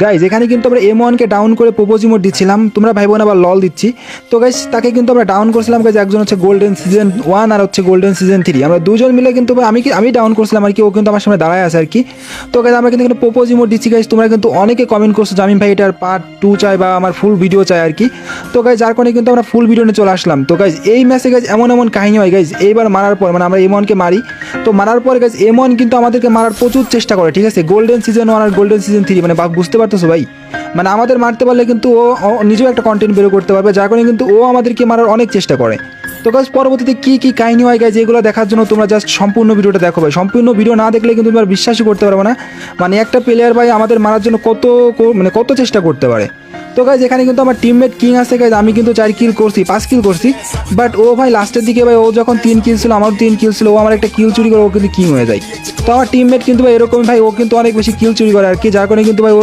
Guys এখানে কিন্তু আমরা M1কে ডাউন করে প্রোপোজ ইমোট দিচ্ছিলাম, তোমরা ভাই বোন আবার লল দিচ্ছি। তো গাইজ তাকে কিন্তু আমরা ডাউন করছিলাম গাইজ, একজন হচ্ছে গোল্ডেন সিজন 1 আর হচ্ছে গোল্ডেন সিজন 3, আমরা দুজন মিলে কিন্তু আমি ডাউন করছিলাম আর কি, ও কিন্তু আমার সামনে দাঁড়ায় আছে আর কি। তো গাইজ আমরা কিন্তু প্রোপোজ ইমোট দিচ্ছি গাইজ, তোমরা কিন্তু অনেকে কমেন্ট করছো জামিন ভাই এটার পার্ট 2 চাই বা আমার ফুল ভিডিও চাই আর কি। তো গাইজ যার কারণে কিন্তু আমরা ফুল ভিডিও নিয়ে চলে আসলাম। তো গাইজ এই ম্যাচে গাইজ এমন এমন কাহিনী হয় গাইজ, এইবার মারার পর মানে আমরা M1কে মারি, তো মারার পর গাইজ M1 কিন্তু আমাদেরকে মারার প্রচুর চেষ্টা করে, ঠিক আছে, গোল্ডেন সিজন 1 আর গোল্ডেন সিজন 3, মানে বুঝতে পারতেছো ভাই, মানে আমাদের মারতে পারলে কিন্তু ও নিজেও একটা কন্টেন্ট বের করতে পারবে, যার কারণে কিন্তু ও আমাদেরকে মারার অনেক চেষ্টা করে। তো গাইজ পরবর্তীতে কী কী কাহিনী হয় গাইজ এগুলো দেখার জন্য তোমরা জাস্ট সম্পূর্ণ ভিডিওটা দেখো ভাই, সম্পূর্ণ ভিডিও না দেখলে কিন্তু তোমরা বিশ্বাসই করতে পারবে না, মানে একটা প্লেয়ার ভাই আমাদের মারার জন্য কত চেষ্টা করতে পারে। তো গাইজ এখানে কিন্তু আমার টিমমেট কিং আছে গাইজ, আমি কিন্তু 4 কিল করছি, 5 কিল করছি, বাট ও ভাই লাস্টের দিকে ভাই ও যখন 3 কিল ছিল, আমার 3 কিল ছিল, ও আমার একটা কিল চুরি করে ও কিন্তু কিং হয়ে যায়। তো আমার টিমমেট কিন্তু ভাই এরকম ভাই, ও কিন্তু অনেক বেশি কিল চুরি করে আর কি, যার কারণে কিন্তু ভাই ও